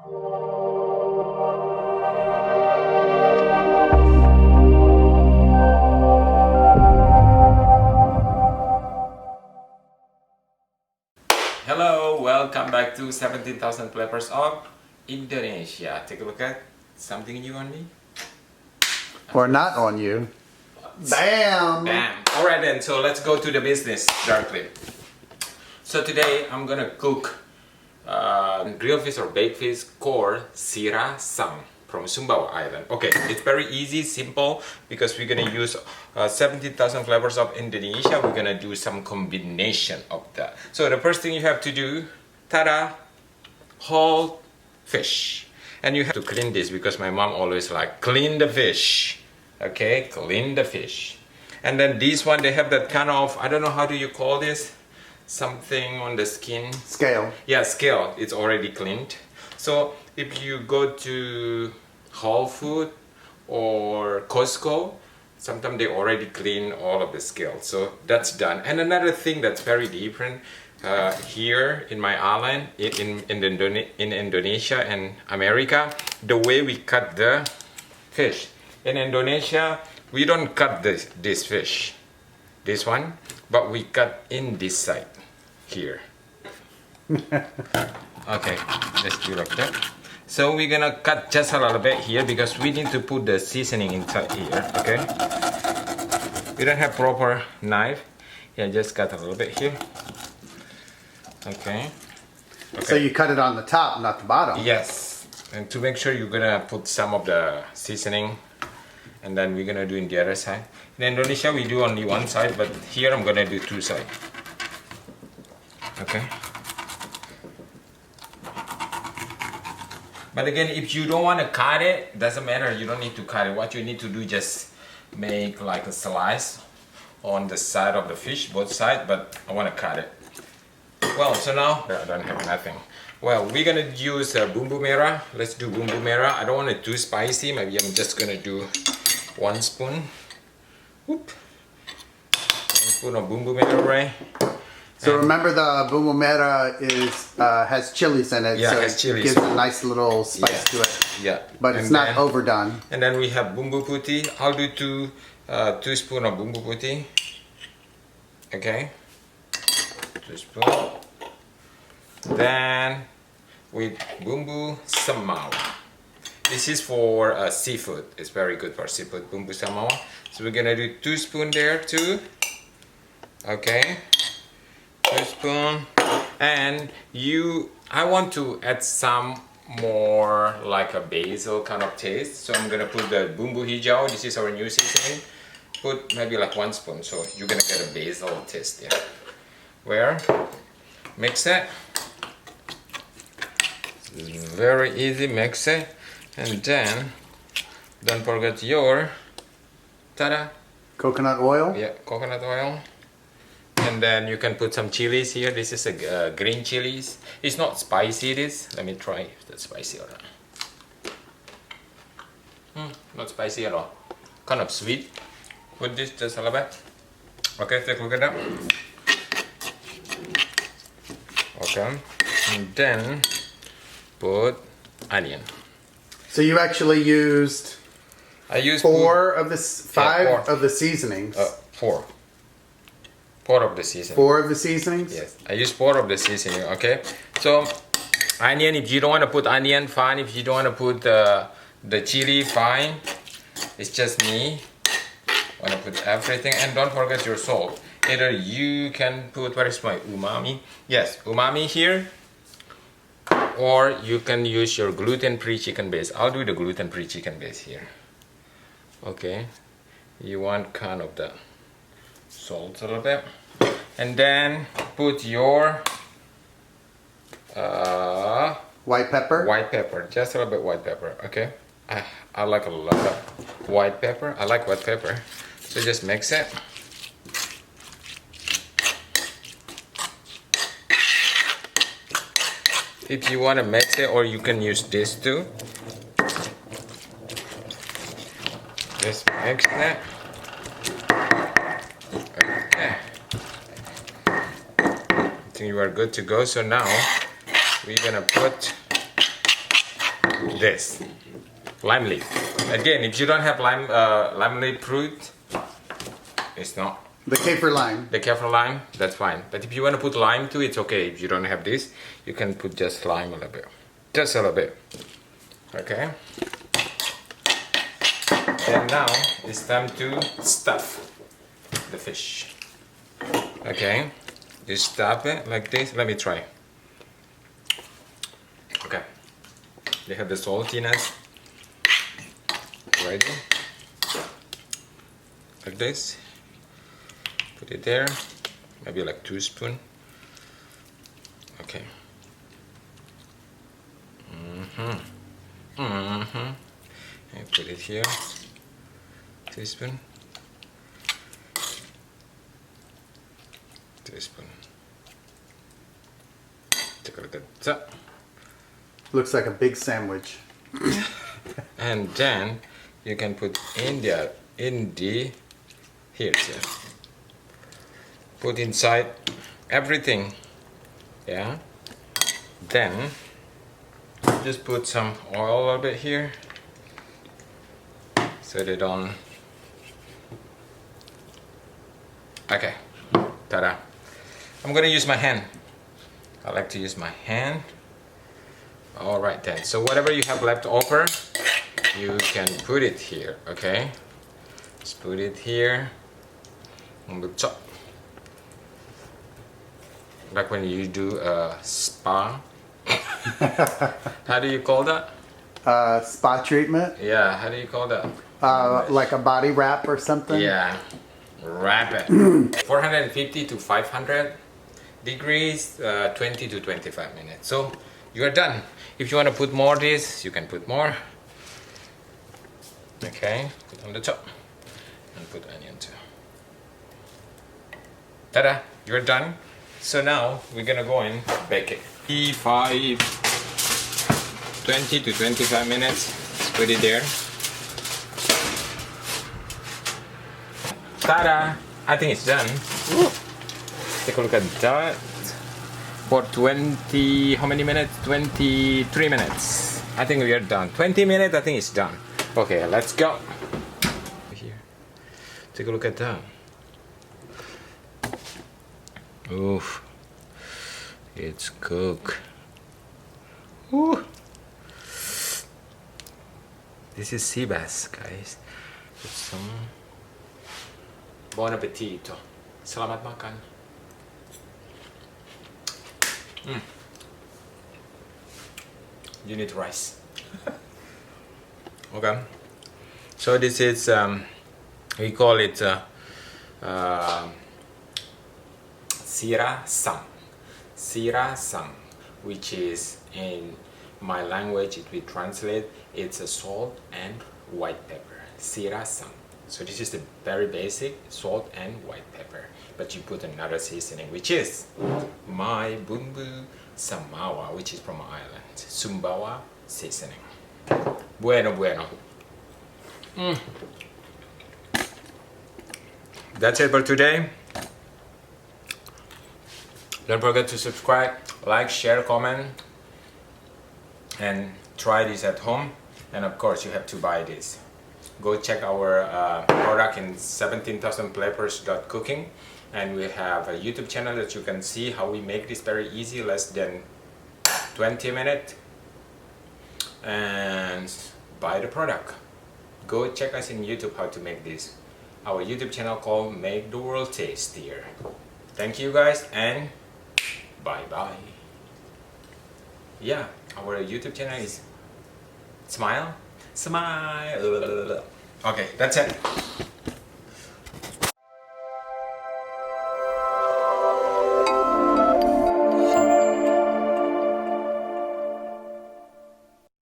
Hello, welcome back to 17,000 Flavors of Indonesia. Take a look at something new on me. Or not on you. Bam! Bam! Alright then, so let's go to the business directly. So today I'm gonna cook grilled fish or baked fish called Sirasang from Sumbawa Island. Okay, it's very easy, simple, because we're gonna use 17,000 flavors of Indonesia. We're gonna do some combination of that. So the first thing you have to do, ta-da, whole fish. And you have to clean this because my mom always like, clean the fish. Okay, clean the fish. And then this one, they have that kind of, I don't know, how do you call this? Something on the skin. Scale. Yeah, scale. It's already cleaned. So if you go to Whole Food or Costco, sometimes they already clean all of the scales. So that's done. And another thing that's very different here in my island, in Indonesia and America, the way we cut the fish. In Indonesia, we don't cut this fish, this one, but we cut in this side, here. Okay, let's do like that. So we're gonna cut just a little bit here because we need to put the seasoning inside here, okay? We don't have proper knife. Yeah, just cut a little bit here. Okay. So you cut it on the top, not the bottom. Yes, and to make sure you're gonna put some of the seasoning, and then we're gonna do in the other side. In Indonesia we do only one side, but here I'm gonna do two sides. Okay. But again, if you don't want to cut it, doesn't matter, you don't need to cut it. What you need to do, just make like a slice on the side of the fish, both sides, but I want to cut it. Well, so now I don't have nothing. Well, we're gonna use bumbu merah. Let's do bumbu merah. I don't want it too spicy. Maybe I'm just gonna do 1 spoon. Whoop. 1 spoon of bumbu merah, right? So remember, the bumbu merah has chilies in it, Yeah, so it has chilies. gives a nice little spice to it. Yeah. But it's not overdone. And then we have bumbu putih. I'll do 2 spoon of bumbu putih. Okay. 2 spoon. Then with bumbu samawa. This is for seafood. It's very good for seafood, bumbu samawa. So we're gonna do 2 spoon there too. Okay. 2 spoon. And I want to add some more like a basil kind of taste. So I'm gonna put the bumbu hijau. This is our new seasoning. Put maybe like 1 spoon. So you're gonna get a basil taste there. Where? Mix it. Very easy, mix it. And then don't forget your ta-da, Coconut oil. yeah, coconut oil. And then you can put some chilies here. This is a green chilies. It's not spicy, this. Let me try if that's spicy or not. Not spicy at all. Kind of sweet. Put this just a little bit. Okay, take a look at that. Okay. And then put onion. So you actually used I used 4 of the 5 4. of the seasonings. 4. 4 of the seasoning. 4 of the seasonings. Yes, I use 4 of the seasoning. Okay, so onion. If you don't want to put onion, fine. If you don't want to put the chili, fine. It's just me. Want to put everything, and don't forget your salt. Either you can put, where is my umami? Yes, umami here. Or you can use your gluten-free chicken base. I'll do the gluten-free chicken base here. Okay, you want kind of the salt a little bit, and then put your White pepper. white pepper, just a little bit white pepper. Okay, I like a lot of white pepper. I like white pepper, so just mix it. If you want to mix it, or you can use this too. Just mix that. Okay. I think you are good to go. So now we're gonna put this lime leaf. Again, if you don't have lime leaf fruit, it's not. The kaffir lime. The kaffir lime, that's fine. But if you want to put lime too, it's okay. If you don't have this, you can put just lime a little bit. Just a little bit. Okay. And now it's time to stuff the fish. Okay. You stuff it like this. Let me try. Okay. They have the saltiness. Ready? Like this. Put it there. Maybe like 2 spoons. Okay. And put it here. 2 spoons. 2 spoons. Take a look at that. Looks like a big sandwich. And then you can put here too. Put inside everything. Yeah. Then just put some oil a little bit here. Set it on. Okay. Ta-da. I'm gonna use my hand. I like to use my hand. Alright then. So whatever you have left over, you can put it here. Okay. Just put it here on the top. Like when you do a spa. How do you call that? Spa treatment? Yeah, how do you call that? Like a body wrap or something? Yeah, wrap it. 450 to 500 degrees, 20 to 25 minutes. So you are done. If you want to put more of this, you can put more. Okay, put on the top and put onion too. Ta-da, you're done. So now we're gonna go and bake it. 20 to 25 minutes. Let's put it there. Ta-da! I think it's done. Take a look at that. For 20, how many minutes? 23 minutes. I think we are done. 20 minutes, I think it's done. Okay, let's go. Here. Take a look at that. Oof. It's cooked. Ooh. This is sea bass, guys. Put some. Buon appetito. Selamat makan. You need rice. Okay. So this is we call it Sirasang. Sirasang, which is in my language, it will translate, it's a salt and white pepper. Sirasang. So this is the very basic salt and white pepper. But you put another seasoning, which is my bumbu Sumbawa, which is from Ireland. Sumbawa seasoning. Bueno, bueno. That's it for today. Don't forget to subscribe, like, share, comment, and try this at home. And of course, you have to buy this. Go check our product in 17,000flavors.cooking, and we have a YouTube channel that you can see how we make this very easy, less than 20 minutes, and buy the product. Go check us in YouTube how to make this. Our YouTube channel called Make the World Tastier. Thank you guys, and bye bye. Yeah, our YouTube channel is Smile. Okay, that's it.